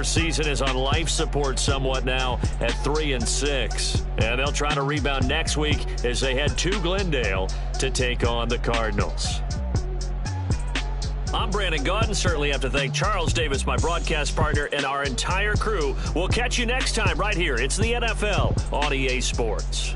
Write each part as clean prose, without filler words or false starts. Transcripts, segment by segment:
Their season is on life support somewhat now at 3-6. And they'll try to rebound next week as they head to Glendale to take on the Cardinals. I'm Brandon Gaudin. Certainly have to thank Charles Davis, my broadcast partner, and our entire crew. We'll catch you next time right here. It's the NFL on EA Sports.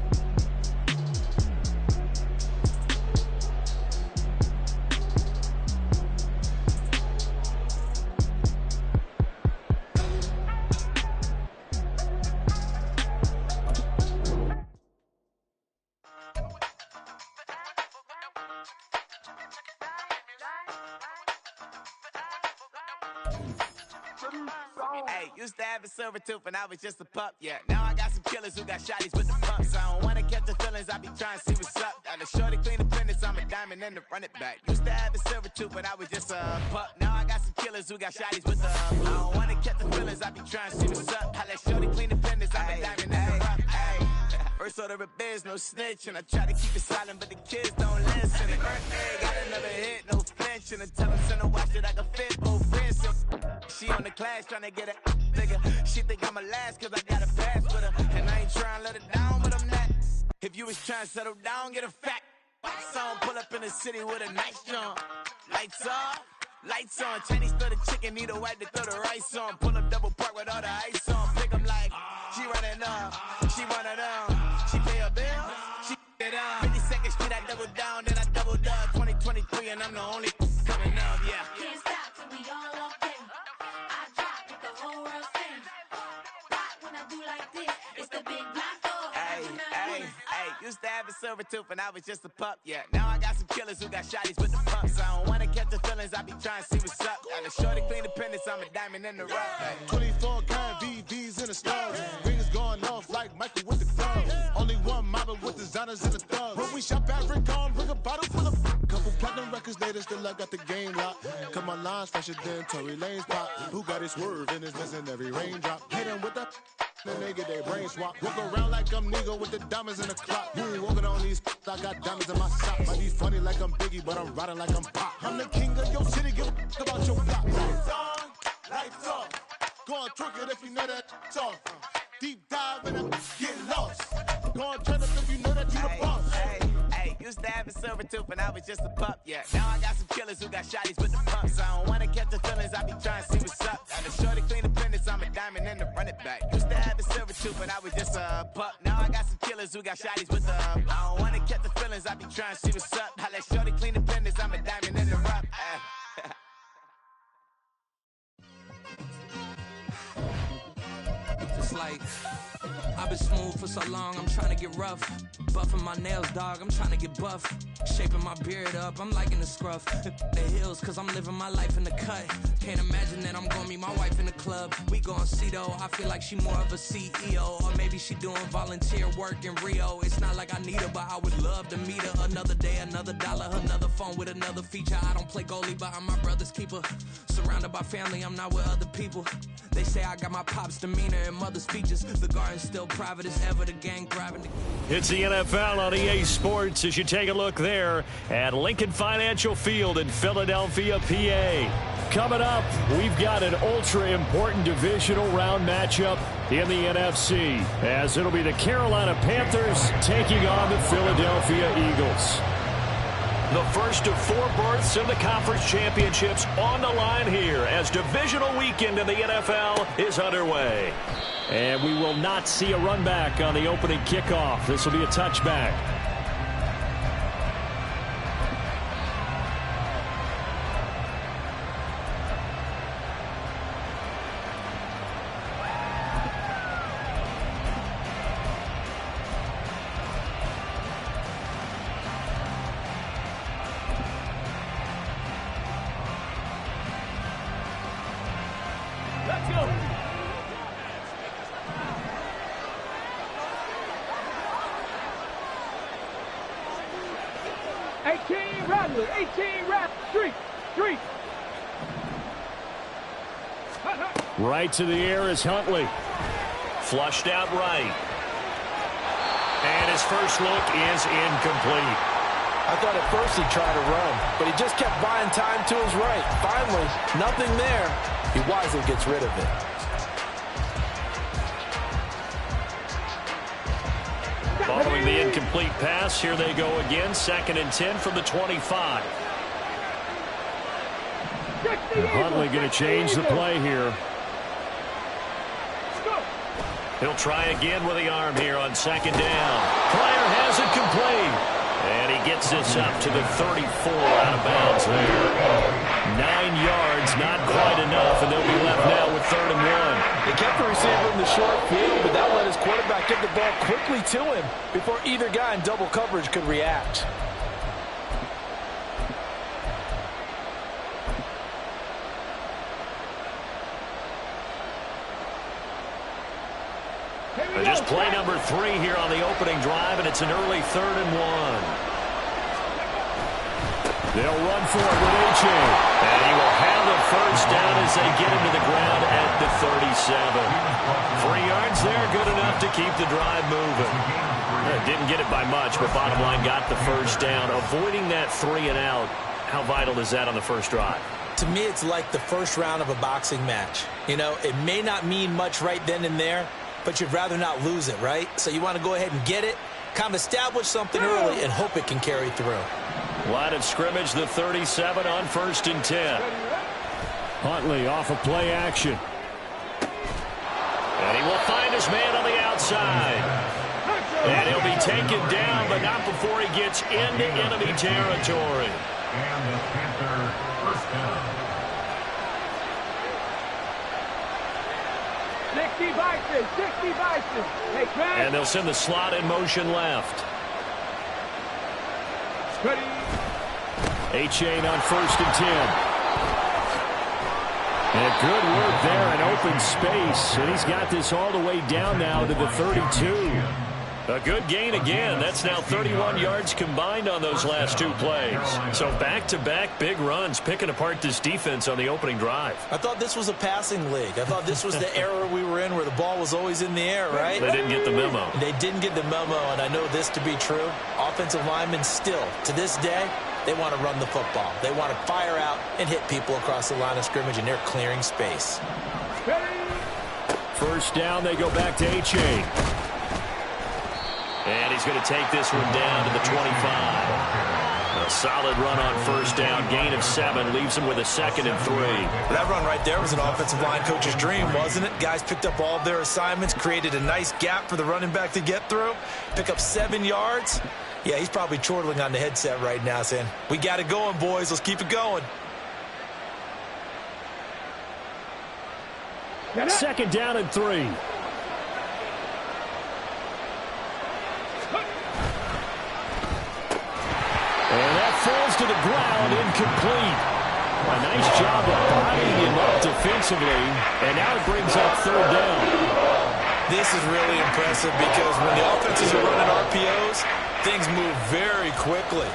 Hey, used to have a silver tooth and I was just a pup, yeah. Now I got some killers who got shotties with the pumps. I don't wanna catch the feelings, I be trying to see what's up. Got a shorty clean the fitness, I'm a diamond and to run it back. Used to have a silver tooth but I was just a pup. Now I got some killers who got shotties with the I don't wanna catch the feelings, I be trying to see what's up. I let shorty clean the fitness, I'm a diamond and to run it back. First order of biz, no snitch, and I try to keep it silent, but the kids don't listen. And got another hit, no flinch, and I tell them send a watch that I can fit both wrists. She on the class trying to get a nigga. She think I'm a last cause I got a pass with her. And I ain't trying to let her down, but I'm not. If you was trying to settle down, get a fat song. Pull up in the city with a nice jump. Lights off, lights on. Chinese throw the chicken, need a wipe to throw the rice on. Pull up double park with all the ice on. Pick 'em like, she running up, she running up. She pay her bill, she it up. 52nd Street, I double down, then I doubled up. 2023, and I'm the only coming up, yeah. Can't stop till we all up in. I drop with the whole world sing. Rock when I do like this, it's the big black dog. Hey, used to have a silver tooth and I was just a pup, yeah. Now I got some killers who got shotties with the pumps. I don't wanna catch the feelings, I be trying to see what's up. Got a shorty clean the pendants, I'm a diamond in the rough. Hey. 24 karat VVs in the stars. Rings going off like Michael with the gloves. Only one model with designers in the thugs. When we shop at Rick on, bring a bottle full of couple platinum records later, still I got the game locked. Cause my lines fresher than Tory Lane's pop. Who got his swerve and is missing every raindrop. Hit him with the then they get their brain swap. Walk around like I'm nigga with the diamonds in the clock. You ain't walking on these, I got diamonds in my sock. Might be funny like I'm Biggie, but I'm riding like I'm Pop. I'm the king of your city, give a about your block. Lights on, lights off. Go on, twerk it if you know that it's off. Deep dive and get lost. Go on, turn up if you know that you the boss. Used to have a silver tooth and I was just a pup, yeah. Now I got some killers who got shotties with the pumps. I don't wanna catch the feelings, I be trying to see what's up. Got a shorty clean the pendants, I'm a diamond and to run it back. Used to have a silver tooth but I was just a pup. Now I got some killers who got shotties with the I don't wanna catch the feelings, I be trying to see what's up. I let shorty clean the pendants, I'm a diamond in the rough. It's like I've been smooth for so long, I'm trying to get rough. Buffing my nails, dog, I'm trying to get buff. Shaping my beard up, I'm liking the scruff. The hills, cause I'm living my life in the cut. Can't imagine that I'm gonna meet my wife in the club. We gon' see though, I feel like she more of a CEO. Or maybe she doing volunteer work in Rio. It's not like I need her, but I would love to meet her. Another day, another dollar, another phone with another feature. I don't play goalie, but I'm my brother's keeper. Surrounded by family, I'm not with other people. They say I got my pop's demeanor and mother's features. The garden's still private as ever, the gang grabbing. It's the NFL on EA Sports as you take a look there at Lincoln Financial Field in Philadelphia, PA. Coming up, we've got an ultra-important divisional round matchup in the NFC, as it'll be the Carolina Panthers taking on the Philadelphia Eagles. The first of 4 berths in the conference championships on the line here as divisional weekend in the NFL is underway. And we will not see a run back on the opening kickoff. This will be a touchback. Let's go. Rattler, 18 Rattler, street. Right to the air is Huntley. Flushed out right. And his first look is incomplete. I thought at first he'd try to run, but he just kept buying time to his right. Finally, nothing there. He wisely gets rid of it. incomplete pass. Here they go again. 2nd and 10 from the 25. And Huntley going to change the play here. He'll try again with the arm here on 2nd down. Pryor has it complete. And he gets this up to the 34 out of bounds there. 9 yards, not quite enough, and they'll be left now with 3rd and 1. They kept the receiver in the short field, but that let his quarterback get the ball quickly to him before either guy in double coverage could react. Just play number 3 here on the opening drive, and it's an early 3rd and 1. They'll run for it with H.A. And he will have the first down as they get him to the ground at the 37. 3 yards there, good enough to keep the drive moving. Didn't get it by much, but bottom line got the first down. Avoiding that 3 and out, how vital is that on the first drive? To me, it's like the first round of a boxing match. You know, it may not mean much right then and there, but you'd rather not lose it, right? So you want to go ahead and get it, kind of establish something early, and hope it can carry through. Line of scrimmage, the 37 on 1st and 10. Huntley off of play action. And he will find his man on the outside. And he'll be taken down, but not before he gets into enemy territory. And the Panther first down. 60 Bison, 60 Bison. Hey, Craig. And they'll send the slot in motion left. Ready. A-Chain on 1st and 10. And good work there in open space. And he's got this all the way down now to the 32. A good gain again. That's now 31 yards combined on those last 2 plays. So back-to-back big runs, picking apart this defense on the opening drive. I thought this was a passing league. I thought this was the era we were in where the ball was always in the air, right? They didn't get the memo. They didn't get the memo, and I know this to be true. Offensive linemen still, to this day, they want to run the football. They want to fire out and hit people across the line of scrimmage, and they're clearing space. First down, they go back to A-Chain. And he's going to take this one down to the 25. A solid run on first down. Gain of 7 leaves him with a 2nd and 3. That run right there was an offensive line coach's dream, wasn't it? Guys picked up all of their assignments, created a nice gap for the running back to get through, pick up 7 yards. Yeah, he's probably chortling on the headset right now saying, we got it going, boys. Let's keep it going. 2nd down and 3. And that falls to the ground, incomplete. A nice job of bodying him up defensively, and now it brings up 3rd down. This is really impressive because when the offenses are running RPOs, things move very quickly.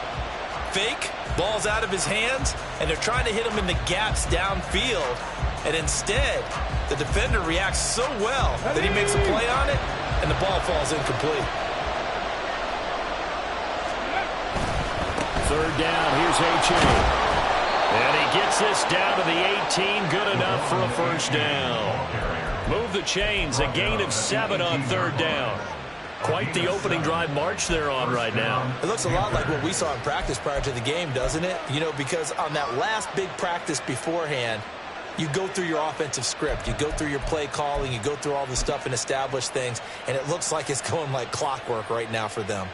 Fake, ball's out of his hands, and they're trying to hit him in the gaps downfield. And instead, the defender reacts so well that he makes a play on it, and the ball falls incomplete. 3rd down, here's A-Chain. And he gets this down to the 18, good enough for a first down. Move the chains, a gain of 7 on 3rd down. Quite the opening drive march they're on right now. It looks a lot like what we saw in practice prior to the game, doesn't it? You know, because on that last big practice beforehand, you go through your offensive script. You go through your play calling. You go through all the stuff and establish things. And it looks like it's going like clockwork right now for them.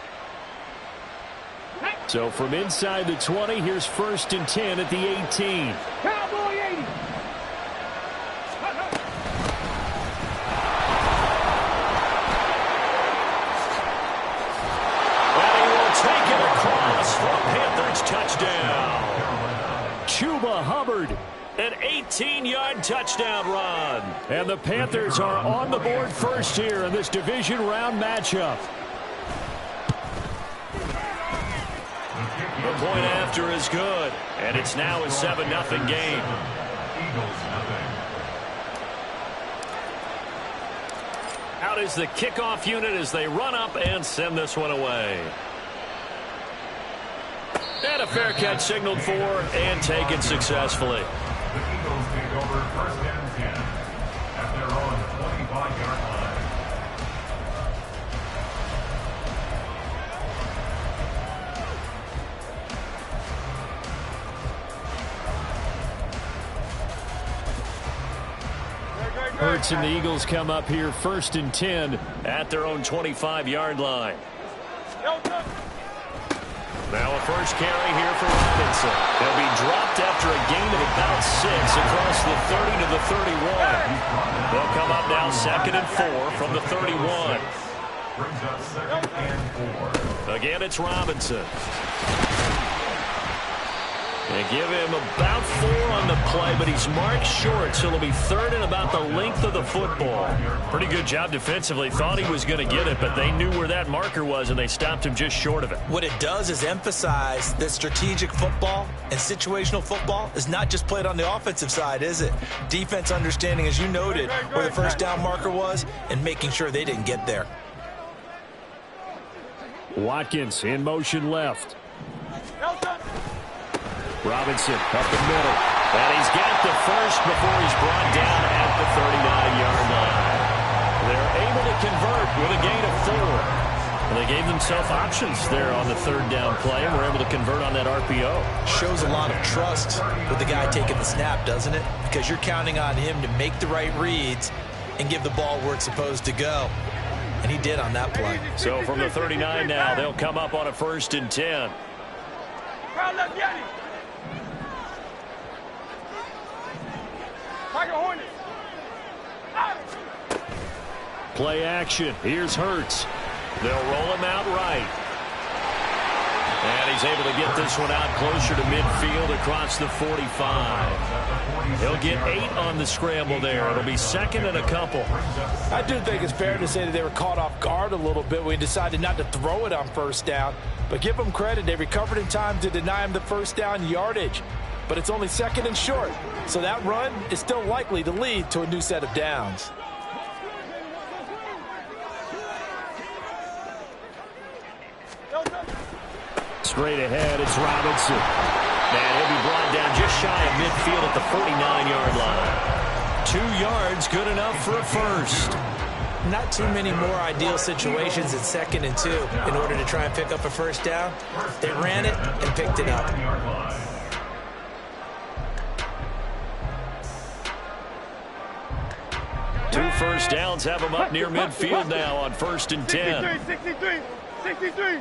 So from inside the 20, here's 1st and 10 at the 18. Cowboy 80. And he will take it across for a Panthers touchdown. Chuba Hubbard, an 18-yard touchdown run. And the Panthers are on the board first here in this division round matchup. The point after is good, and it's now a 7-0 game. Out is the kickoff unit as they run up and send this one away. And a fair catch signaled for and taken successfully. The Eagles take over 1st and 10 at their own 25-yard line. Hurts and the Eagles come up here 1st and 10 at their own 25-yard line. Now a first carry here for Robinson. He'll be dropped after a gain of about 6 across the 30 to the 31. They'll come up now 2nd and 4 from the 31. Brings up 2nd and 4. Again, it's Robinson. They give him about 4 on the play, but he's marked short, so it'll be 3rd and about the length of the football. Pretty good job defensively. Thought he was going to get it, but they knew where that marker was, and they stopped him just short of it. What it does is emphasize that strategic football and situational football is not just played on the offensive side, is it? Defense understanding, as you noted, where the first down marker was and making sure they didn't get there. Watkins in motion left. Robinson up the middle. And he's got the first before he's brought down at the 39-yard line. They're able to convert with a gain of 4. And they gave themselves options there on the 3rd down play and were able to convert on that RPO. Shows a lot of trust with the guy taking the snap, doesn't it? Because you're counting on him to make the right reads and give the ball where it's supposed to go. And he did on that play. So from the 39 now, they'll come up on a 1st and 10. Play action. Here's Hurts. They'll roll him out right. And he's able to get this one out closer to midfield across the 45. He'll get 8 on the scramble there. It'll be 2nd and a couple. I do think it's fair to say that they were caught off guard a little bit when we decided not to throw it on 1st down. But give them credit. They recovered in time to deny him the 1st down yardage. But it's only 2nd and short. So that run is still likely to lead to a new set of downs. Straight ahead, it's Robinson. And he'll be brought down just shy of midfield at the 49-yard line. 2 yards, good enough for a first. Not too many more ideal situations at 2nd and 2 in order to try and pick up a 1st down. They ran it and picked it up. Two first downs have them up near midfield now on 1st and 10. 63.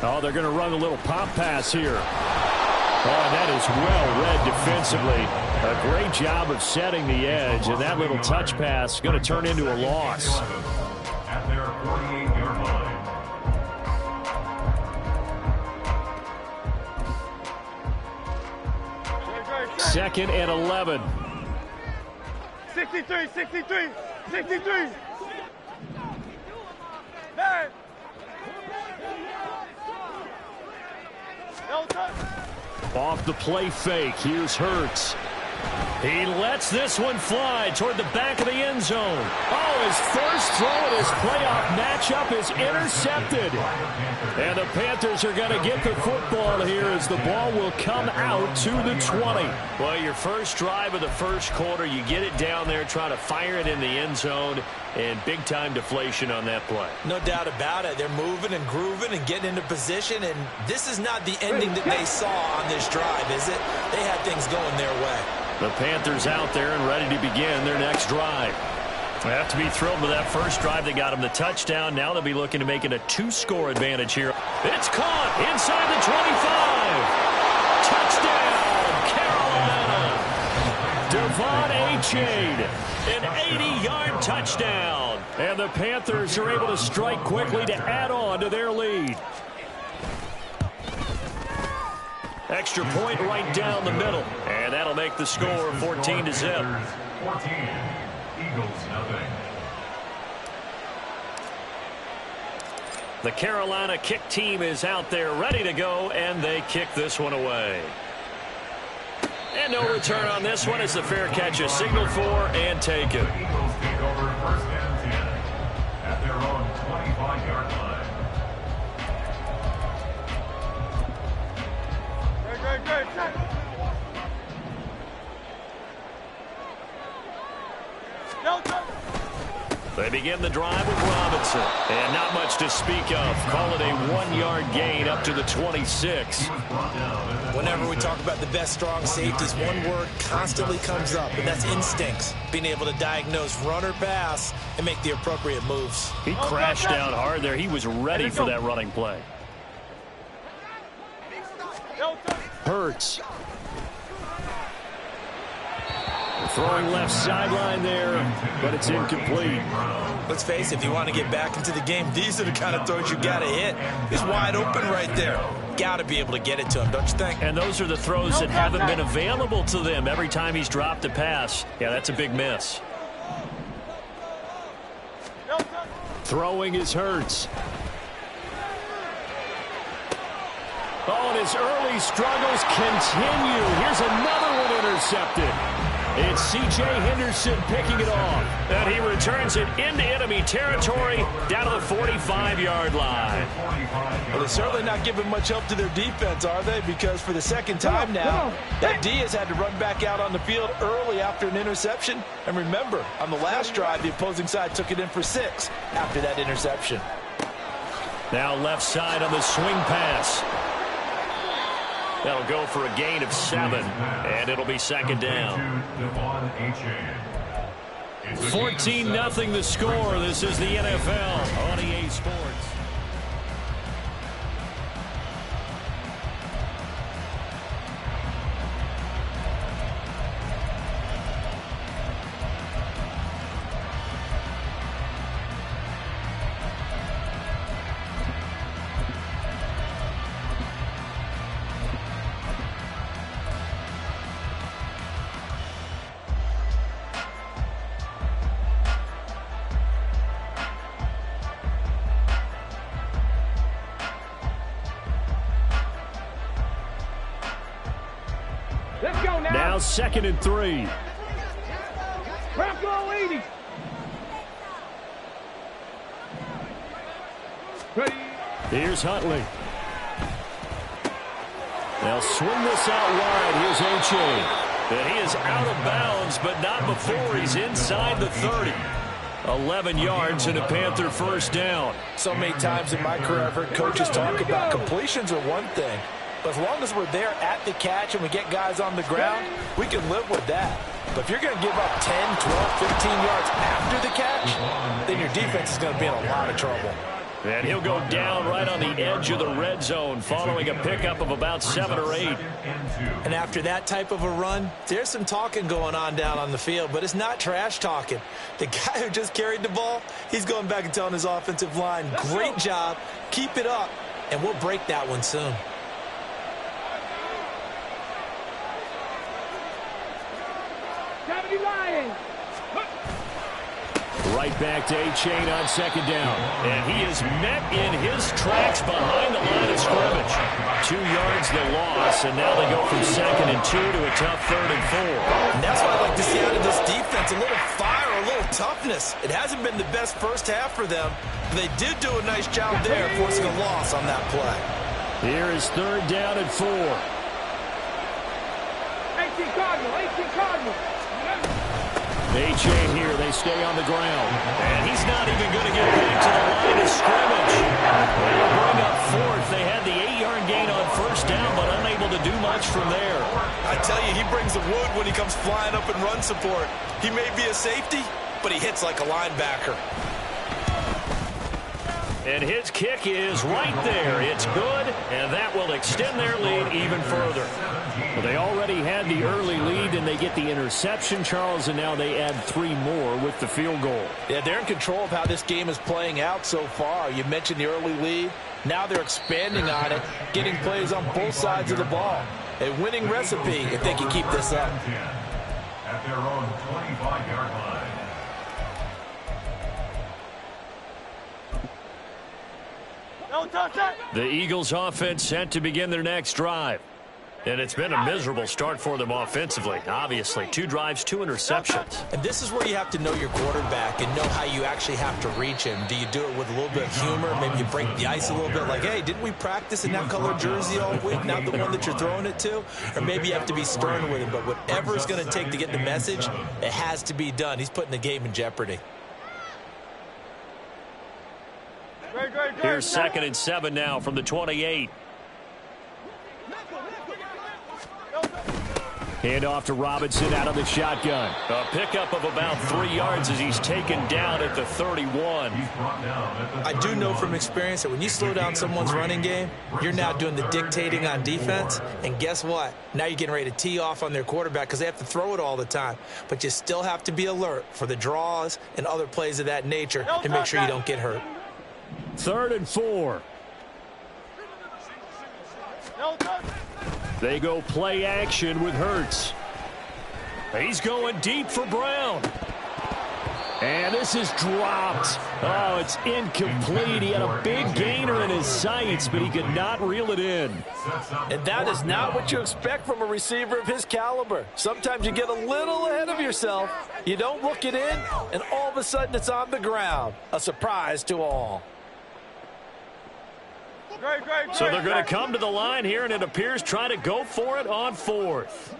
Oh, they're going to run a little pop pass here. Oh, and that is well read defensively. A great job of setting the edge, and that little touch pass is going to turn into a loss. At their 48-yard line. 2nd and 11. 63. Man. Off the play fake, here's Hurts. He lets this one fly toward the back of the end zone. Oh, his first throw in his playoff matchup is intercepted. And the Panthers are going to get the football here as the ball will come out to the 20. Well, your first drive of the first quarter, you get it down there, try to fire it in the end zone, and big-time deflation on that play. No doubt about it. They're moving and grooving and getting into position, and this is not the ending that they saw on this drive, is it? They had things going their way. The Panthers out there and ready to begin their next drive. They have to be thrilled with that first drive. They got them the touchdown. Now they'll be looking to make it a 2-score advantage here. It's caught inside the 25. Touchdown, Carolina. Devon Achane, an 80-yard touchdown. And the Panthers are able to strike quickly to add on to their lead. Extra point right down the middle. And that'll make the score 14-0. 14. Eagles nothing. The Carolina kick team is out there ready to go, and they kick this one away. And no return on this one as the fair catch is signaled for and taken. The Eagles take over 1st and 10 at their own 25-yard line. They begin the drive with Robinson. And not much to speak of. Call it a 1-yard gain up to the 26. Whenever we talk about the best strong safeties, one word constantly comes up, and that's instincts. Being able to diagnose run or pass and make the appropriate moves. He crashed down hard there. He was ready for that running play. Hurts. Throwing left sideline there, but it's incomplete. Let's face it, if you want to get back into the game, these are the kind of throws you got to hit. He's wide open right there. Got to be able to get it to him, don't you think? And those are the throws that haven't been available to them every time he's dropped a pass. Yeah, that's a big miss. Throwing is Hurts. Oh, and his early struggles continue. Here's another one intercepted. It's C.J. Henderson picking it off. And he returns it into enemy territory down to the 45-yard line. Well, they're certainly not giving much help to their defense, are they? Because for the second time now, that D has had to run back out on the field early after an interception. And remember, on the last drive, the opposing side took it in for 6 after that interception. Now left side on the swing pass. That'll go for a gain of 7, and it'll be second down. 14-0 the score. This is the NFL on EA Sports. Now 2nd and 3. Crap, go 80. Ready. Here's Huntley. They'll swing this out wide. Here's Achane. And he is out of bounds, but not before he's inside the 30. 11 yards and a Panther first down. So many times in my career, I've heard coaches talk about completions are one thing. But as long as we're there at the catch and we get guys on the ground, we can live with that. But if you're going to give up 10, 12, 15 yards after the catch, then your defense is going to be in a lot of trouble. And he'll go down right on the edge of the red zone following a pickup of about 7 or 8. And after that type of a run, there's some talking going on down on the field, but it's not trash talking. The guy who just carried the ball, he's going back and telling his offensive line, great job, keep it up, and we'll break that one soon. Right back to Achane on second down. And he is met in his tracks behind the line of scrimmage. 2 yards they lost, and now they go from 2nd and 2 to a tough 3rd and 4. And that's what I like to see out of this defense, a little fire, a little toughness. It hasn't been the best first half for them, but they did do a nice job there, forcing a loss on that play. Here is 3rd down and 4. 18 Cardinal. Achane here, they stay on the ground. And he's not even going to get back to the line of scrimmage. They'll bring up 4th. They had the 8-yard gain on first down, but unable to do much from there. I tell you, he brings the wood when he comes flying up in run support. He may be a safety, but he hits like a linebacker. And his kick is right there. It's good, and that will extend their lead even further. Well, they already had the early lead, and they get the interception, Charles, and now they add 3 more with the field goal. Yeah, they're in control of how this game is playing out so far. You mentioned the early lead. Now they're expanding on it, getting plays on both sides of the ball. A winning recipe if they can keep this up. At their own 25-yard line. The Eagles offense set to begin their next drive. And it's been a miserable start for them offensively. Obviously, 2 drives, 2 interceptions. And this is where you have to know your quarterback and know how you actually have to reach him. Do you do it with a little bit of humor? Maybe you break the ice a little bit like, hey, didn't we practice in that color jersey all week? Not the one that you're throwing it to? Or maybe you have to be stern with him. But whatever it's going to take to get the message, it has to be done. He's putting the game in jeopardy. Here's 2nd and 7 now from the 28. Hand off to Robinson out of the shotgun. A pickup of about 3 yards as he's taken down at the 31. I do know from experience that when you slow down someone's running game, you're now doing the dictating on defense. And guess what? Now you're getting ready to tee off on their quarterback because they have to throw it all the time. But you still have to be alert for the draws and other plays of that nature to make sure you don't get hurt. 3rd and 4. They go play action with Hurts. He's going deep for Brown. And this is dropped. Oh, it's incomplete. He had a big gainer in his sights, but he could not reel it in. And that is not what you expect from a receiver of his caliber. Sometimes you get a little ahead of yourself. You don't look it in, and all of a sudden it's on the ground. A surprise to all. So they're going to come to the line here, and it appears try to go for it on 4th.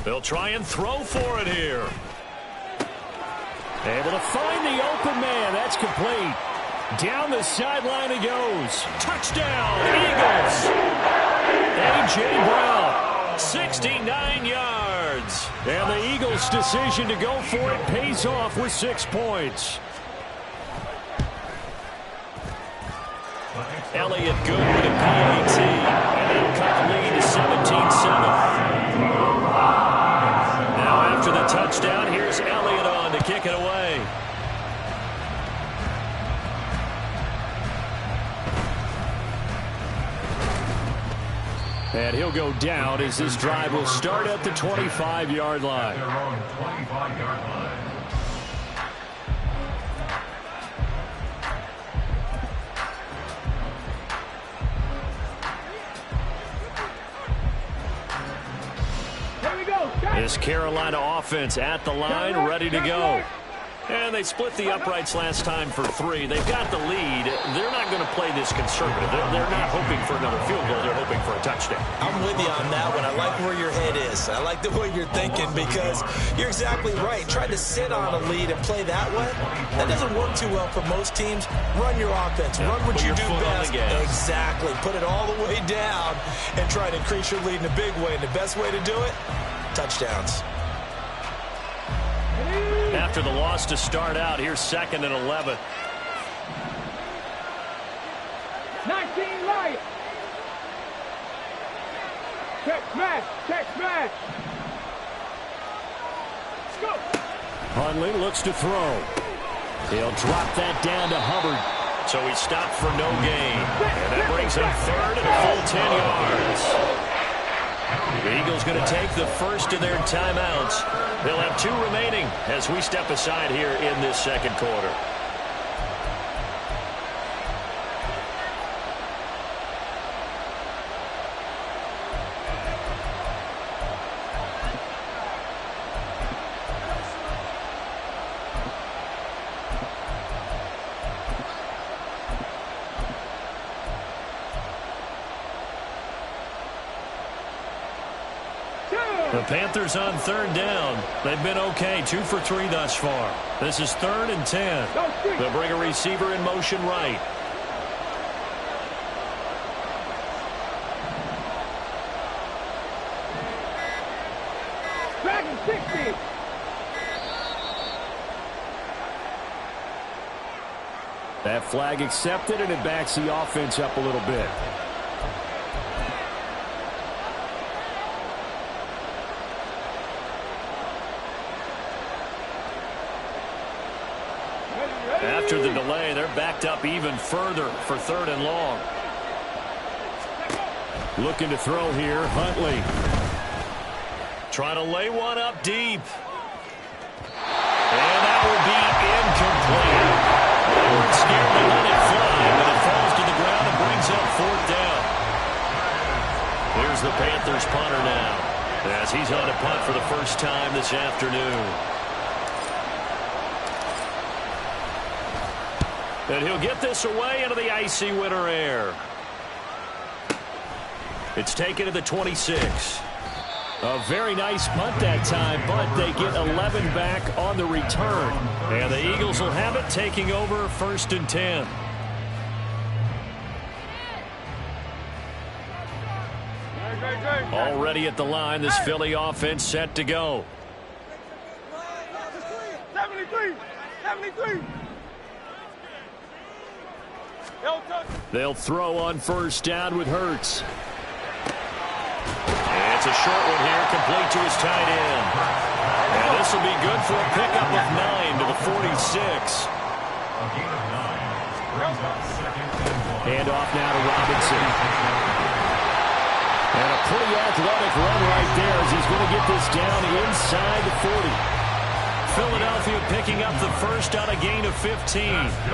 They'll try and throw for it here. Able to find the open man. That's complete. Down the sideline he goes. Touchdown, Eagles. A.J. Brown, 69 yards. And the Eagles' decision to go for it pays off with 6 points. Elliott good with a PAT. And they'll cut the lead to 17-7. Now after the touchdown, here's Elliott on to kick it away. And he'll go down as this drive will start at the 25-yard line. This Carolina offense at the line, ready to go. And they split the uprights last time for 3. They've got the lead. They're not going to play this conservative. They're not hoping for another field goal. They're hoping for a touchdown. I'm with you on that one. I like where your head is. I like the way you're thinking because you're exactly right. Trying to sit on a lead and play that way, that doesn't work too well for most teams. Run your offense. Run what you do best. Exactly. Put it all the way down and try to increase your lead in a big way. And the best way to do it, touchdowns. After the loss to start out, here's 2nd and 11. 19 Lions. Check smash. Check smash. Let's go. Hundley looks to throw. He'll drop that down to Hubbard. So he stopped for no gain. And that brings up 3rd and a full 10 yards. The Eagles going to take the first of their timeouts. They'll have 2 remaining as we step aside here in this 2nd quarter. The Panthers on 3rd down. They've been okay, 2 for 3 thus far. This is 3rd and 10. They'll bring a receiver in motion right. Dragon 60. That flag accepted, and it backs the offense up a little bit. After the delay, they're backed up even further for 3rd and long. Looking to throw here, Huntley. Trying to lay one up deep. And that will be incomplete. They weren't scared to let it fly, but it falls to the ground and brings up 4th down. Here's the Panthers punter now, as he's on a punt for the first time this afternoon. And he'll get this away into the icy winter air. It's taken to the 26. A very nice punt that time, but they get 11 back on the return. And the Eagles will have it, taking over 1st and 10. Already at the line, this Philly offense set to go. 73. They'll throw on 1st down with Hurts. And it's a short one here, complete to his tight end. And this will be good for a pickup of 9 to the 46. Hand off now to Robinson. And a pretty athletic run right there as he's going to get this down inside the 40. Philadelphia picking up the first on a gain of 15.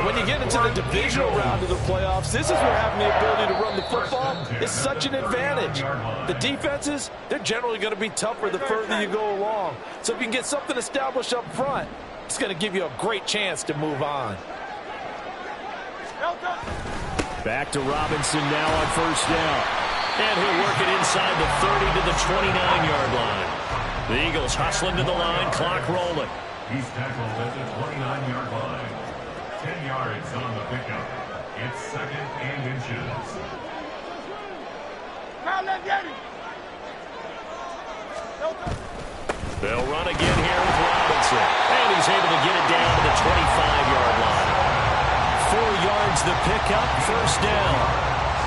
When you get into the divisional round of the playoffs, this is where having the ability to run the football is such an advantage. The defenses, they're generally going to be tougher the further you go along. So if you can get something established up front, it's going to give you a great chance to move on. Back to Robinson now on 1st down. And he'll work it inside the 30 to the 29-yard line. The Eagles hustling to the line, clock rolling. He's tackled at the 29-yard line. 10 yards on the pickup. It's 2nd and inches. They'll run again here with Robinson. And he's able to get it down to the 25-yard line. 4 yards the pickup, 1st down.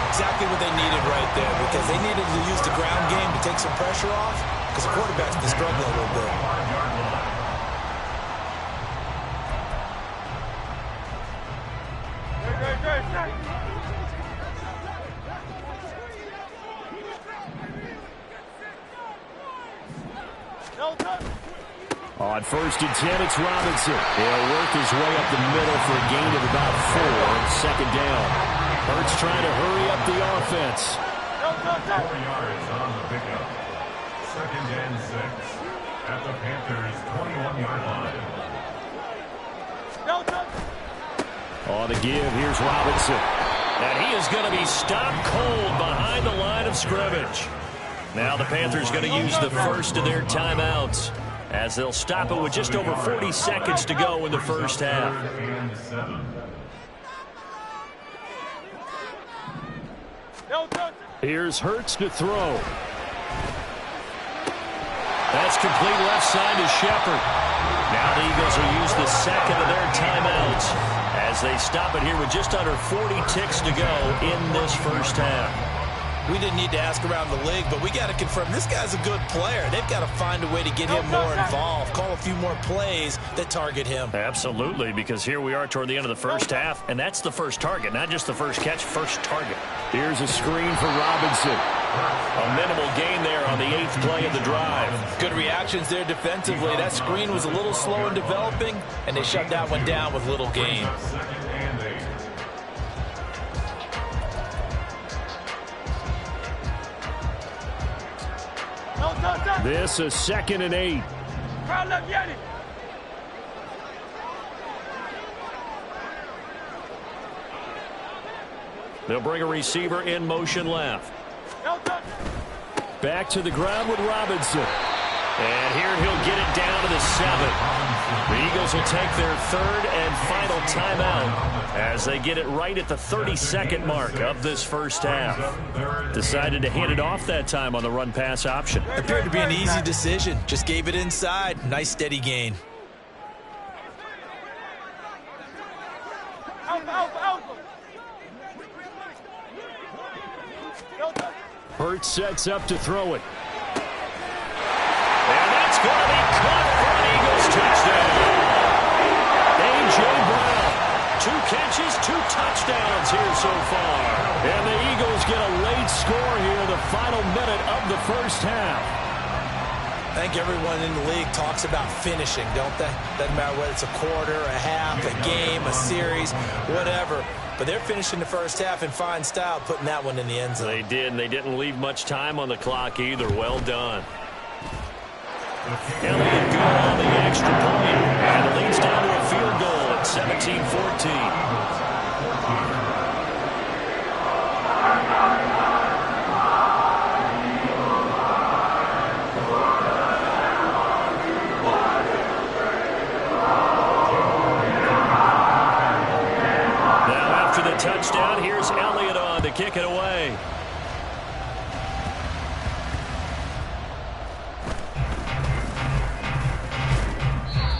Exactly what they needed right there, because they needed to use the ground game to take some pressure off, because the quarterback's been struggling a little bit. On 1st and 10, it's Robinson. He'll work his way up the middle for a gain of about 4, 2nd down. Hurts trying to hurry up the offense. 4 yards on the pickup. 2nd and 6 at the Panthers' 21-yard line. On the give, here's Robinson. And he is going to be stopped cold behind the line of scrimmage. Now the Panthers going to use the first of their timeouts, as they'll stop it with just over 40 seconds to go in the first half. Here's Hurts to throw. That's complete left side to Shepard. Now the Eagles will use the second of their timeouts as they stop it here with just under 40 ticks to go in this first half. We didn't need to ask around the league, but we got to confirm this guy's a good player. They've got to find a way to get him more involved, call a few more plays that target him. Absolutely, because here we are toward the end of the first half, and that's the first target, not just the first catch, first target. Here's a screen for Robinson. A minimal gain there on the 8th play of the drive. Good reactions there defensively. That screen was a little slow in developing, and they shut that one down with little gain. This is 2nd and 8. They'll bring a receiver in motion left. Back to the ground with Robinson. And here he'll get it down to the 7. The Eagles will take their 3rd and final timeout as they get it right at the 32nd mark of this first half. Decided to hand it off that time on the run-pass option. Appeared to be an easy decision. Just gave it inside. Nice steady gain. Hurts sets up to throw it. And that's going to be caught for an Eagles touchdown. A.J. Brown, 2 catches, 2 touchdowns here so far. And the Eagles get a late score here in the final minute of the first half. I think everyone in the league talks about finishing, don't they? Doesn't matter whether it's a quarter, a half, a game, a series, whatever. But they're finishing the first half in fine style, putting that one in the end zone. They did, and they didn't leave much time on the clock either. Well done. Elliott good on the extra point, and it leads down to a field goal at 17-14.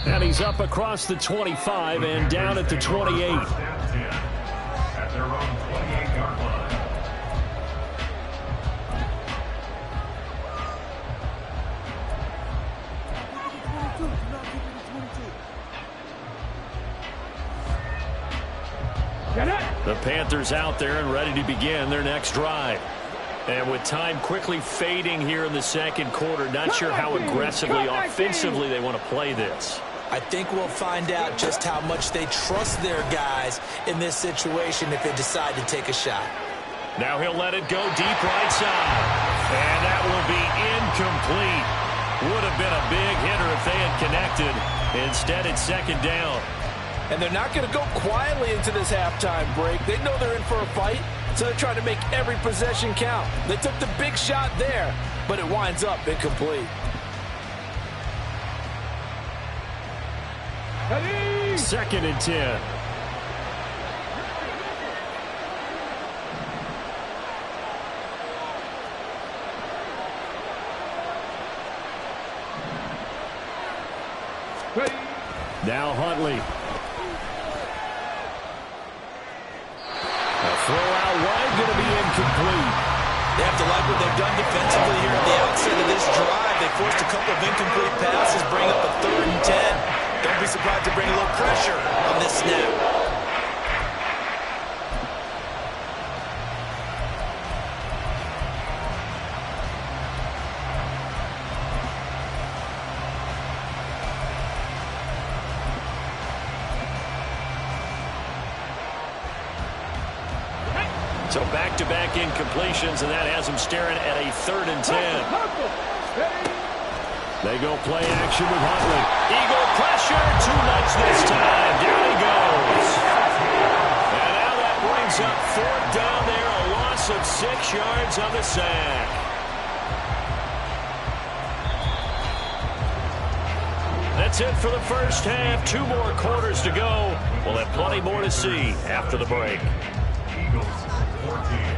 And he's up across the 25 and down at the 28. First and 10 at their own 28-yard line. The Panthers out there and ready to begin their next drive. And with time quickly fading here in the second quarter, not sure how aggressively, offensively they want to play this. I think we'll find out just how much they trust their guys in this situation if they decide to take a shot. Now he'll let it go deep right side. And that will be incomplete. Would have been a big hitter if they had connected. Instead, it's second down. And they're not going to go quietly into this halftime break. They know they're in for a fight, so they're trying to make every possession count. They took the big shot there, but it winds up incomplete. Second and 10. Now Huntley. Throw out wide, going to be incomplete. They have to like what they've done defensively here at the outset of this drive. They forced a couple of incomplete passes, bring up a 3rd and 10. Don't be surprised to bring a little pressure on this snap. So back-to-back incompletions, and that has them staring at a 3rd and 10. They go play action with Huntley. Eagle pressure, too much this time. Down he goes. And now that brings up 4th down there, a loss of 6 yards on the sack. That's it for the first half. 2 more quarters to go. We'll have plenty more to see after the break. Eagles 14.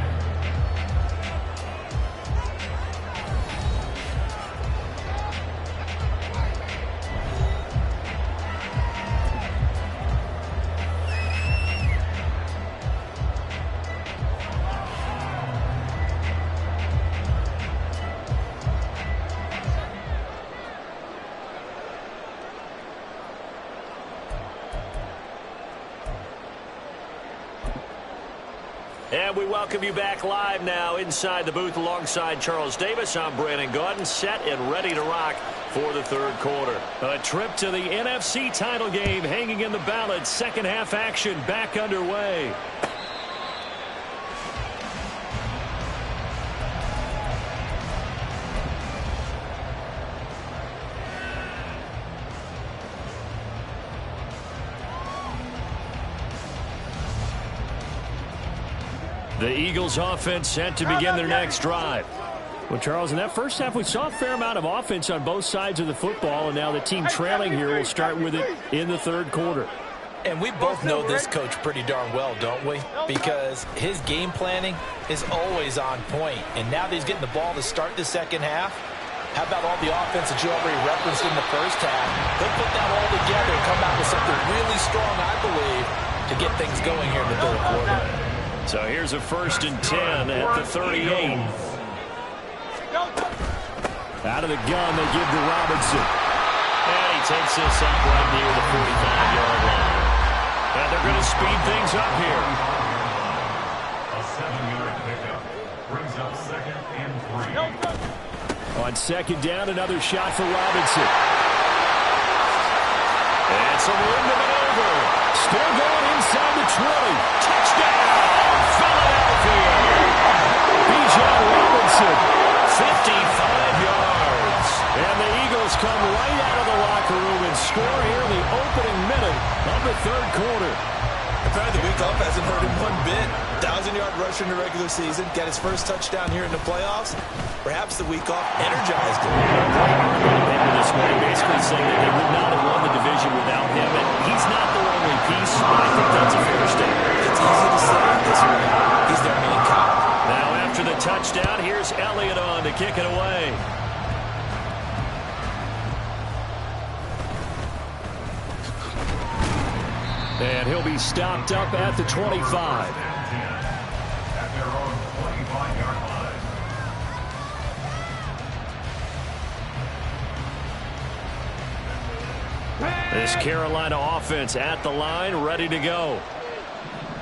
And we welcome you back live now inside the booth alongside Charles Davis. I'm Brandon Gaudin, set and ready to rock for the 3rd quarter. A trip to the NFC title game hanging in the balance. Second half action back underway. The Eagles offense set to begin their next drive. Well, Charles, in that first half, we saw a fair amount of offense on both sides of the football, and now the team trailing here will start with it in the 3rd quarter. And we both know this coach pretty darn well, don't we? Because his game planning is always on point. And now that he's getting the ball to start the second half, how about all the offense that you already referenced in the first half? He'll put that all together and come out with something really strong, I believe, to get things going here in the 3rd quarter. So here's a 1st and 10 at the 38. Out of the gun, they give to Robinson. And he takes this up right near the 45-yard line. And they're going to speed things up here. A 7-yard pickup brings up 2nd and 3. On 2nd down, another shot for Robinson. And some room to maneuver. Still going inside the 20. Touchdown! Philadelphia. Bijan Robinson, 55 yards. And the Eagles come right out of the locker room and score here in the opening minute of the 3rd quarter. Apparently the week off hasn't hurt him one bit. 1,000-yard rusher in the regular season. Got his first touchdown here in the playoffs. Perhaps the week off energized him. This morning basically saying that they would not have won the division without him. And he's not the only piece, but I think that's a fair statement. It's easy to say this way. He's their main cop. Now after the touchdown, here's Elliott on to kick it away. And he'll be stopped up at the 25. At their own 25-yard line. This Carolina offense at the line, ready to go.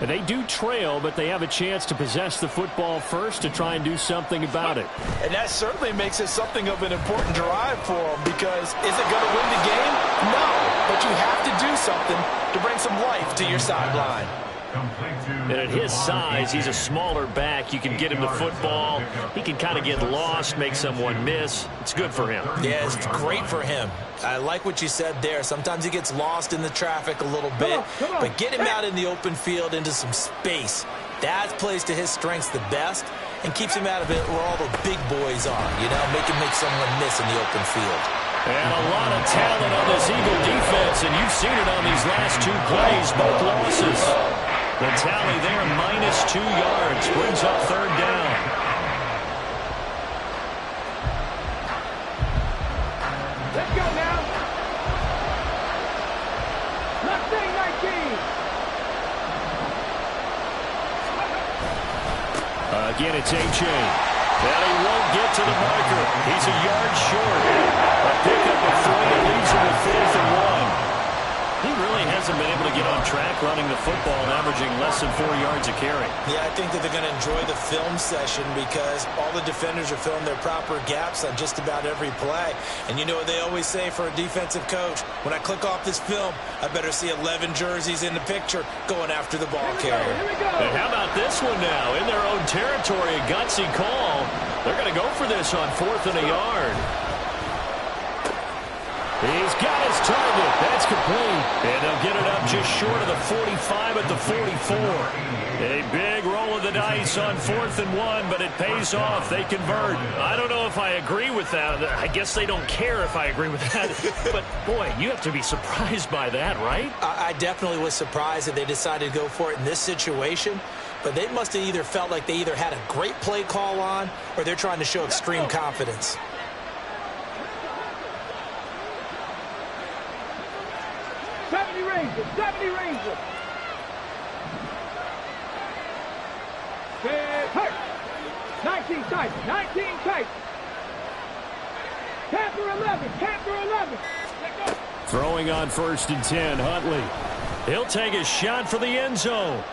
And they do trail, but they have a chance to possess the football first to try and do something about it. And that certainly makes it something of an important drive for them, because is it going to win the game? No, but you have to do something to bring some life to your sideline. And at his size, he's a smaller back. You can get him the football. He can kind of get lost, make someone miss. It's good for him. Yeah, it's great for him. I like what you said there. Sometimes he gets lost in the traffic a little bit, but get him out in the open field into some space. That plays to his strengths the best and keeps him out of it where all the big boys are, you know, make someone miss in the open field. And a lot of talent on this Eagle defense, and you've seen it on these last two plays, both losses. The tally there, -2 yards, brings up third down. Let's go now. Left thing 19. Again, it's A-Chain. And he won't get to the marker. He's a yard short. A pickup of 3 that leads him to 4th and 1. He really hasn't been able to get on track running the football and averaging less than 4 yards a carry. Yeah, I think that they're going to enjoy the film session because all the defenders are filling their proper gaps on just about every play. And you know what they always say for a defensive coach? When I click off this film, I better see 11 jerseys in the picture going after the ball carrier. And how about this one now? In their own territory, a gutsy call. They're going to go for this on 4th and a yard. He's got his target. That's complete. And they'll get it up just short of the 45 at the 44. A big roll of the dice on 4th and 1, but it pays off. They convert. I don't know if I agree with that. I guess they don't care if I agree with that. But, boy, you have to be surprised by that, right? I definitely was surprised that they decided to go for it in this situation. But they must have either felt like they either had a great play call on or they're trying to show extreme confidence. 70 Rangers, 70 Rangers. Hurt. 19 tight, 19 tight. Panther 11, Panther 11. Let go. Throwing on 1st and 10, Huntley. He'll take a shot for the end zone.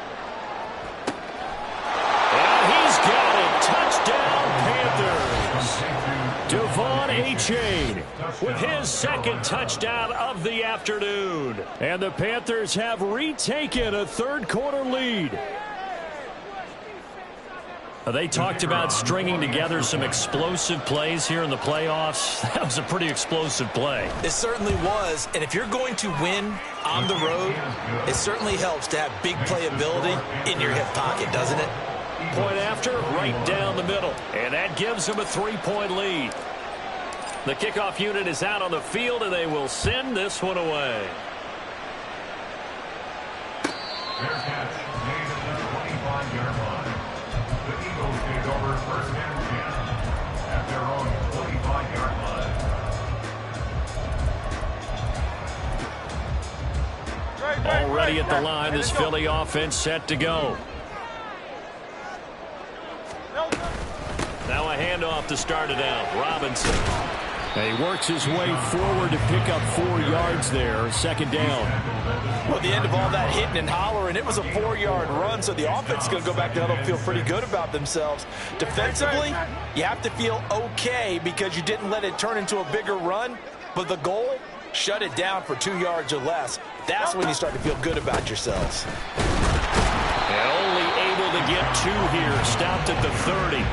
And he's got it. Touchdown, Panthers. Devon A-Chain with his 2nd touchdown of the afternoon. And the Panthers have retaken a 3rd quarter lead. They talked about stringing together some explosive plays here in the playoffs. That was a pretty explosive play. It certainly was. And if you're going to win on the road, it certainly helps to have big playability in your hip pocket, doesn't it? Point after, right down the middle. And that gives them a 3-point lead. The kickoff unit is out on the field, and they will send this one away. Their catch made at the 25-yard line. The Eagles take over 1st and 10 at their own 45-yard line. Already at the line, this Philly offense set to go. Now a handoff to start it out. Robinson. And he works his way forward to pick up 4 yards there. 2nd down. Well, at the end of all that hitting and hollering, it was a 4-yard run, so the offense is going to go back to huddle and feel pretty good about themselves. Defensively, you have to feel okay because you didn't let it turn into a bigger run, but the goal, shut it down for 2 yards or less. That's when you start to feel good about yourselves. And only able to get 2 here. Stopped at the 30.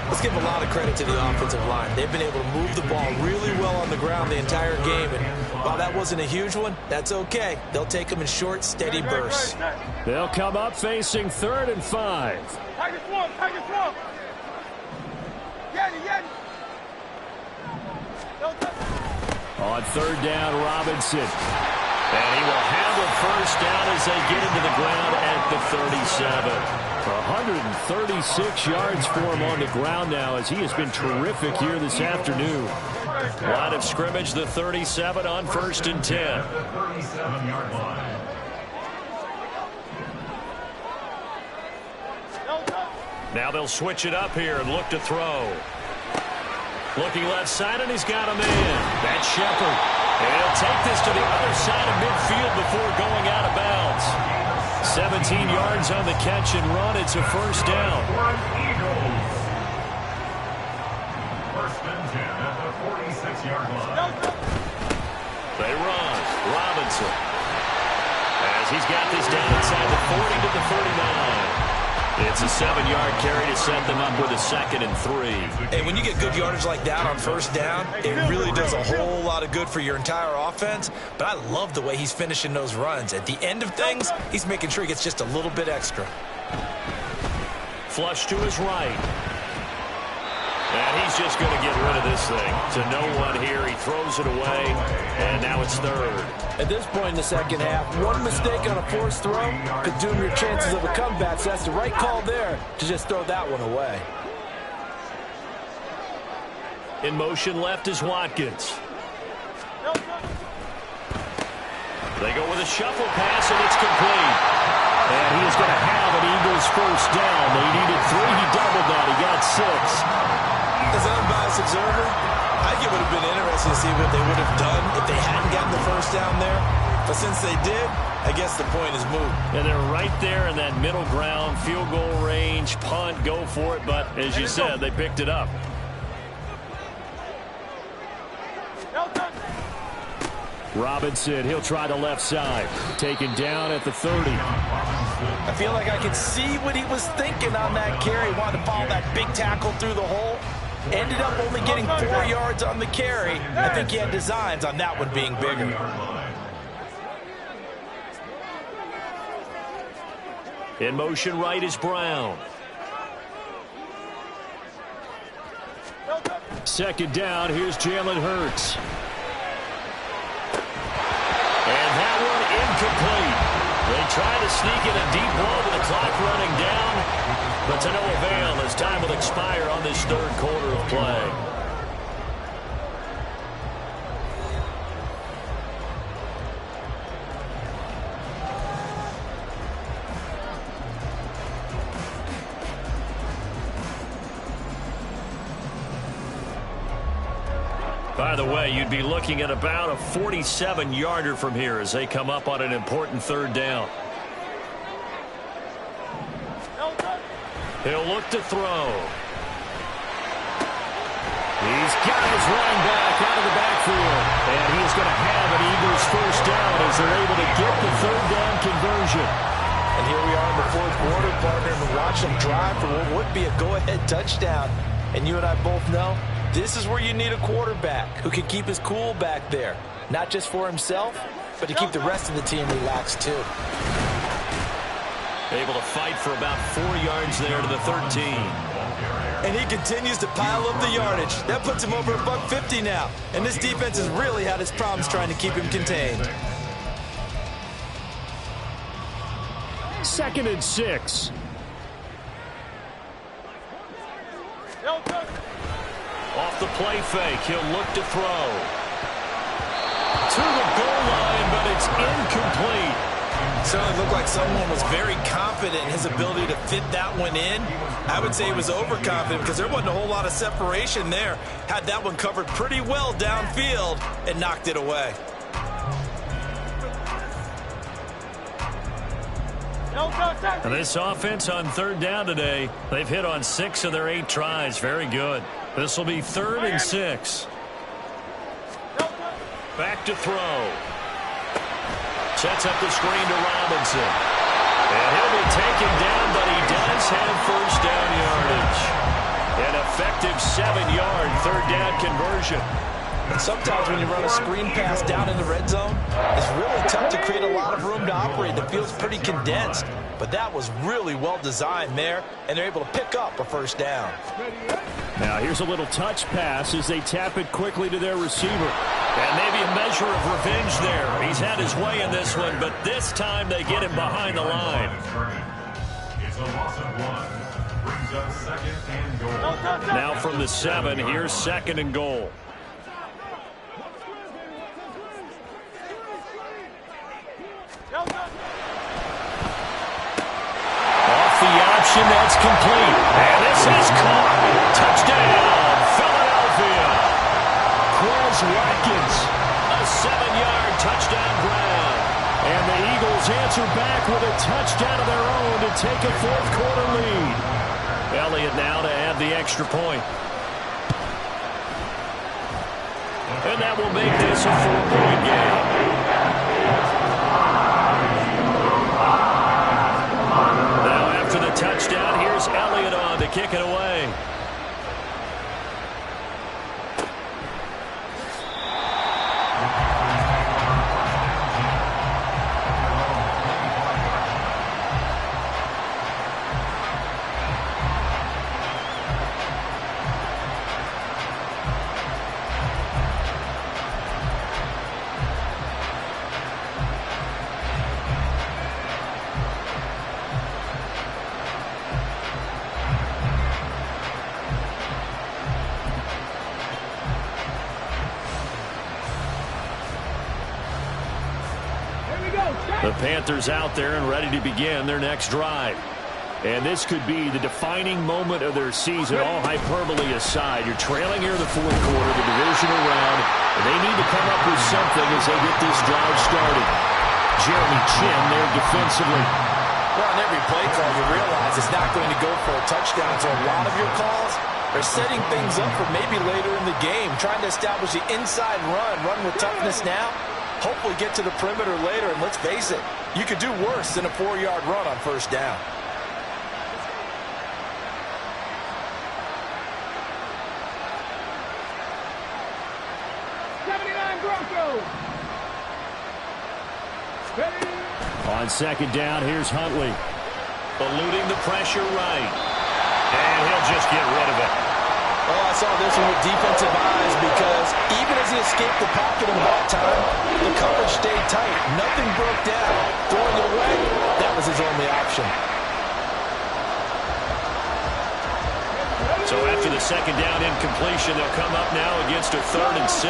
Let's give a lot of credit to the offensive line. They've been able to move the ball really well on the ground the entire game. And while that wasn't a huge one, that's okay. They'll take them in short, steady bursts. They'll come up facing 3rd and 5. Tiger swamp, Tiger swamp. Yeti, Yeti. On 3rd down, Robinson. And he will handle 1st down as they get into the ground at the 37. 136 yards for him on the ground now as he has been terrific here this afternoon. Line of scrimmage, the 37 on 1st and 10. At the 37-yard line. Now they'll switch it up here and look to throw. Looking left side, and he's got him in. That's Shepard. And he'll take this to the other side of midfield before going out of bounds. 17 yards on the catch and run. It's a first down. First and 10 at the 46-yard line. They run. Robinson. As he's got this down inside the 40 to the 39. It's a 7-yard carry to set them up with a 2nd and 3. Hey, when you get good yardage like that on first down, it really does a whole lot of good for your entire offense. But I love the way he's finishing those runs. At the end of things, he's making sure he gets just a little bit extra. Flush to his right. And he's just going to get rid of this thing. To no one here. He throws it away. And now it's 3rd. At this point in the second half, one mistake on a forced throw could doom your chances of a comeback. So that's the right call there to just throw that one away. In motion left is Watkins. They go with a shuffle pass, and it's complete. And he is going to have an Eagles first down. They needed 3. He doubled that. He got 6. As an unbiased observer, I think it would have been interesting to see what they would have done if they hadn't gotten the first down there. But since they did, I guess the point is moot. And they're right there in that middle ground, field goal range, punt, go for it. But as you said, they picked it up. Robinson, he'll try the left side. Taken down at the 30. I feel like I could see what he was thinking on that carry. Wanted to follow that big tackle through the hole. Ended up only getting 4 yards on the carry. I think he had designs on that one being bigger. In motion right is Brown. 2nd down, here's Jalen Hurts. And that one incomplete. They try to sneak in a deep ball with the clock running down, but to no avail as time will expire on this 3rd quarter of play. By the way, you'd be looking at about a 47-yarder from here as they come up on an important 3rd down. He'll look to throw. He's got his running back out of the backfield. And he is going to have an Eagles first down as they're able to get the 3rd down conversion. And here we are in the 4th quarter, partner, and watch them drive for what would be a go-ahead touchdown. And you and I both know this is where you need a quarterback who can keep his cool back there. Not just for himself, but to keep the rest of the team relaxed too. Able to fight for about 4 yards there to the 13. And he continues to pile up the yardage. That puts him over $150 now. And this defense has really had its problems trying to keep him contained. 2nd and 6. Off the play fake, he'll look to throw. To the goal line, but it's incomplete. Certainly looked like someone was very confident in his ability to fit that one in. I would say he was overconfident because there wasn't a whole lot of separation there. Had that one covered pretty well downfield and knocked it away. And this offense on 3rd down today, they've hit on 6 of their 8 tries. Very good. This will be 3rd and 6. Back to throw. Sets up the screen to Robinson. And he'll be taken down, but he does have first down yardage. An effective 7-yard 3rd down conversion. And sometimes when you run a screen pass down in the red zone, it's really tough to create a lot of room to operate. The field's pretty condensed. But that was really well designed there, and they're able to pick up a first down. Now here's a little touch pass as they tap it quickly to their receiver. And maybe a measure of revenge there. He's had his way in this one, but this time they get him behind the line. It's a loss of 1. Brings up 2nd and goal. Now from the 7, here's 2nd and goal. Off the option, that's complete. are back with a touchdown of their own to take a fourth-quarter lead. Elliott now to add the extra point. And that will make this a 4-point game. Now after the touchdown, here's Elliott on to kick it away. The Panthers out there and ready to begin their next drive. And this could be the defining moment of their season, all hyperbole aside. You're trailing here in the fourth quarter, the divisional round, and they need to come up with something as they get this drive started. Jeremy Chinn there defensively. Well, on every play call, you realize it's not going to go for a touchdown, so a lot of your calls are setting things up for maybe later in the game, trying to establish the inside run with toughness now. Hopefully get to the perimeter later, and let's face it, you could do worse than a 4-yard run on first down. On second down, here's Huntley. Eluding the pressure right. And he'll just get rid of it. Oh, I saw this one with defensive eyes because even as he escaped the pocket and bought time, the coverage stayed tight. Nothing broke down. Throwing it away, that was his only option. So after the second down incompletion, they'll come up now against a 3rd and 6.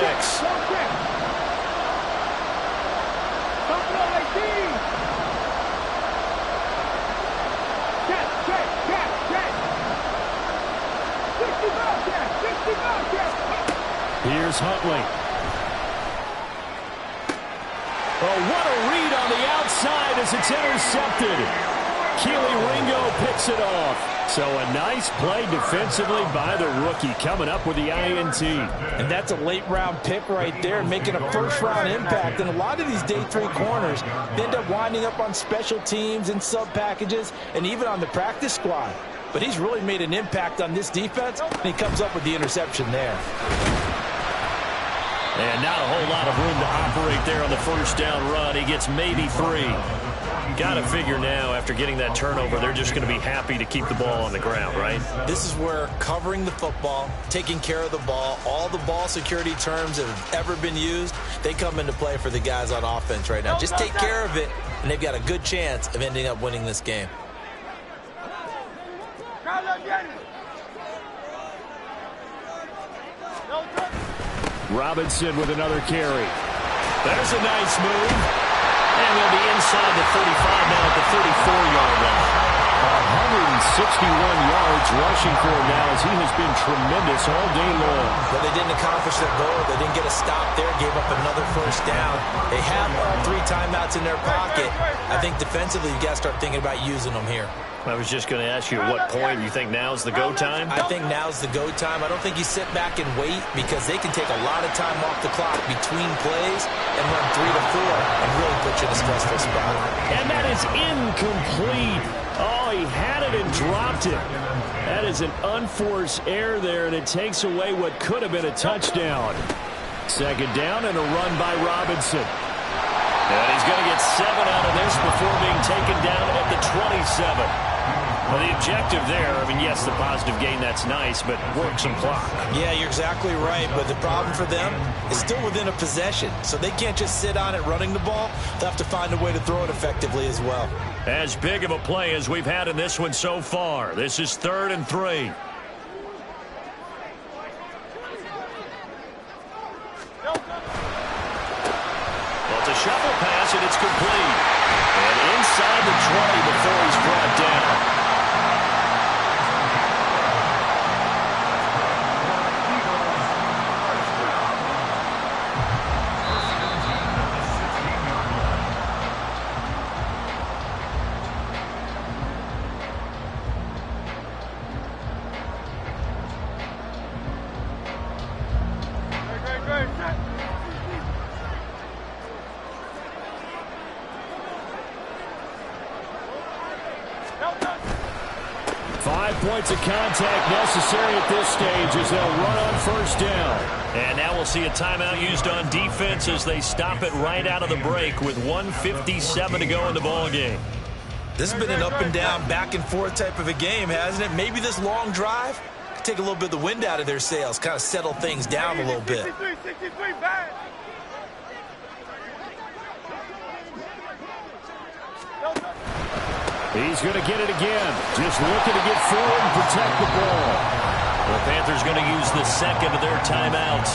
Here's Huntley. Oh, what a read on the outside as it's intercepted. Keely Ringo picks it off. So a nice play defensively by the rookie, coming up with the INT. And that's a late-round pick right there, making a first-round impact. And a lot of these day 3 corners end up winding up on special teams and sub-packages and even on the practice squad. But he's really made an impact on this defense, and he comes up with the interception there. And not a whole lot of room to operate there on the first down run. He gets maybe 3. Got to figure now, after getting that turnover, they're just going to be happy to keep the ball on the ground, right? This is where covering the football, taking care of the ball, all the ball security terms that have ever been used, they come into play for the guys on offense right now. Just take care of it, and they've got a good chance of ending up winning this game. Robinson with another carry. There's a nice move. And they'll be inside the 35 now at the 34-yard line. 161 yards rushing for him now as he has been tremendous all day long. But they didn't accomplish their goal. They didn't get a stop there, gave up another first down. They have all 3 timeouts in their pocket. I think defensively you got to start thinking about using them here. I was just going to ask you at what point you think now's the go time? I think now's the go time. I don't think you sit back and wait because they can take a lot of time off the clock between plays and run 3 to 4 and really put you in a stressful spot. And that is incomplete. Oh, he had it and dropped it. That is an unforced error there, and it takes away what could have been a touchdown. Second down and a run by Robinson. And he's going to get 7 out of this before being taken down at the 27. Well, the objective there, I mean, yes, the positive gain, that's nice, but work some clock. Yeah, you're exactly right, but the problem for them is still within a possession, so they can't just sit on it running the ball. They'll have to find a way to throw it effectively as well. As big of a play as we've had in this one so far. This is 3rd and 3. Well, it's a shuffle pass, and it's complete. And inside the 20 before he's brought down. Good, set. 5 points of contact necessary at this stage as they'll run on first down. And now we'll see a timeout used on defense as they stop it right out of the break with 1:57 to go in the ballgame. This has been an up and down, back and forth type of a game, hasn't it? Maybe this long drive could take a little bit of the wind out of their sails, kind of settle things down a little bit. 63, bad. He's going to get it again. Just looking to get forward and protect the ball. The Panthers going to use the second of their timeouts.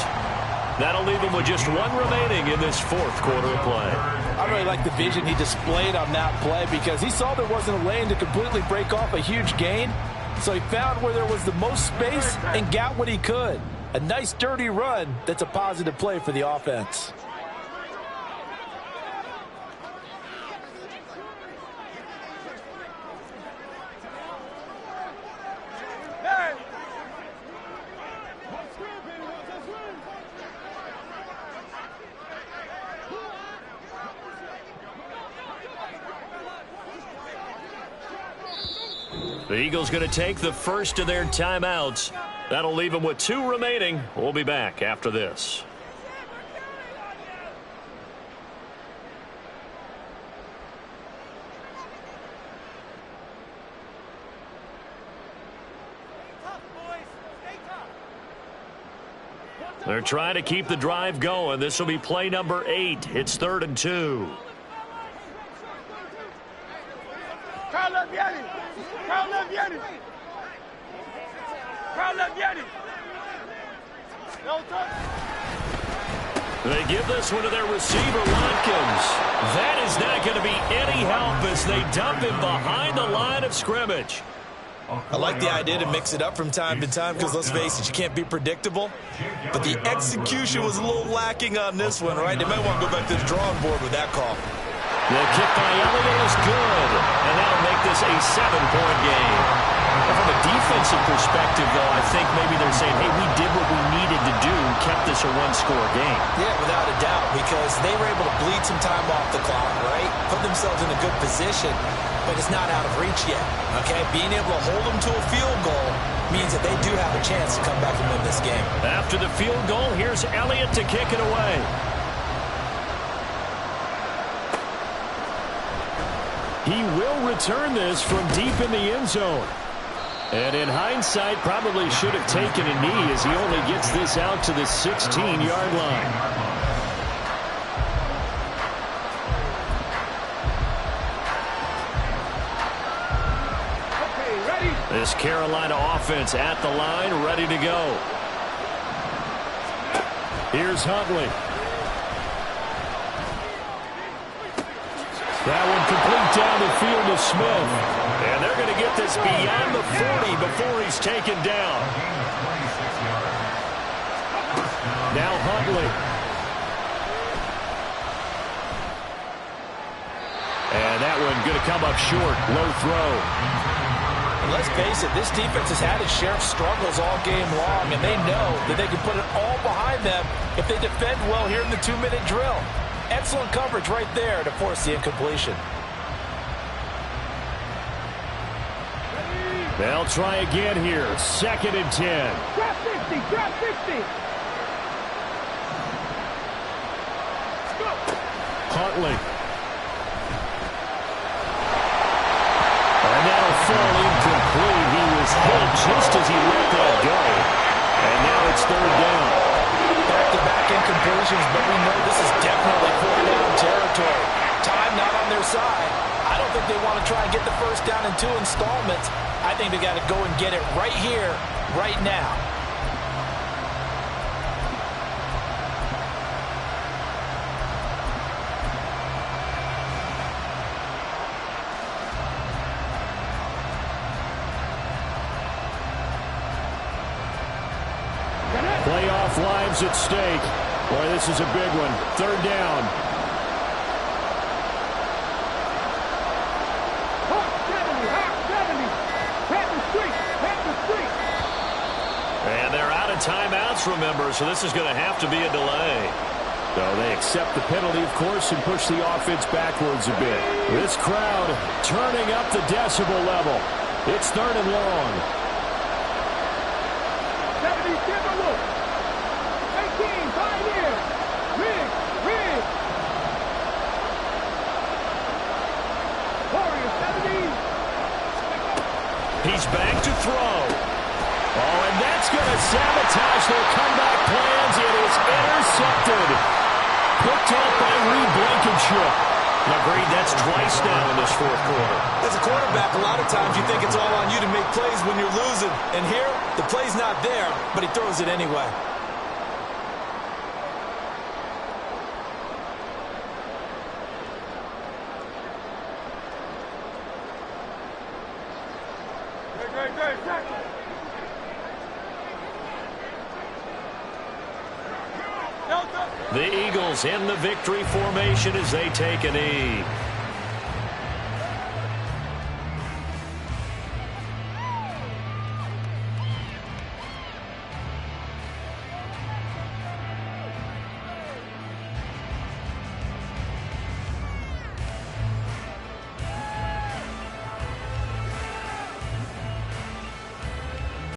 That'll leave them with just one remaining in this fourth quarter of play. I really like the vision he displayed on that play because he saw there wasn't a lane to completely break off a huge gain. So he found where there was the most space and got what he could. A nice dirty run that's a positive play for the offense. The Eagles going to take the first of their timeouts. That'll leave them with 2 remaining. We'll be back after this. They're trying to keep the drive going. This will be play number 8. It's 3rd and 2. They give this one to their receiver, Watkins. That is not going to be any help as they dump him behind the line of scrimmage. I like the idea to mix it up from time to time because, let's face it, you can't be predictable. But the execution was a little lacking on this one, right? They might want to go back to the drawing board with that call. The kick by Elliott is good, and that'll make this a 7-point game. And from a defensive perspective, though, I think maybe they're saying, hey, we did what we needed to do, kept this a 1-score game. Yeah, without a doubt, because they were able to bleed some time off the clock, right? Put themselves in a good position, but it's not out of reach yet, okay? Being able to hold them to a field goal means that they do have a chance to come back and win this game. After the field goal, here's Elliott to kick it away. He will return this from deep in the end zone. And in hindsight, probably should have taken a knee as he only gets this out to the 16-yard line. This Carolina offense at the line, ready to go. Here's Huntley. That one complete down the field to Smith. And they're going to get this beyond the 40 before he's taken down. Now Huntley. And that one going to come up short. Low throw. And let's face it, this defense has had its share of struggles all game long, and they know that they can put it all behind them if they defend well here in the 2-minute drill. Excellent coverage right there to force the incompletion. They'll try again here. 2nd and 10. Drop 50, drop 50. Huntley. And that'll fall incomplete. He was hit just as he let that go. And now it's 3rd down. Back-to-back incompletions, but we know this is definitely 4th-down territory. Time not on their side. I don't think they want to try and get the first down in 2 installments. I think they got to go and get it right here, right now. Playoff lives at stake. Boy, this is a big one. 3rd down. And they're out of timeouts timeouts, remember, so this is going to have to be a delay. So they accept the penalty, of course, and push the offense backwards a bit. This crowd turning up the decibel level. It's 3rd and long. 70, give a look. 18, 5 years. Rig. Warriors, 70. He's back to throw. Oh, and that's going to sabotage their comeback plans. It is intercepted. Picked up by Reed Blankenship. Agreed, that's twice now in this 4th quarter. As a quarterback, a lot of times you think it's all on you to make plays when you're losing. And here, the play's not there, but he throws it anyway. The Eagles in the victory formation as they take a knee.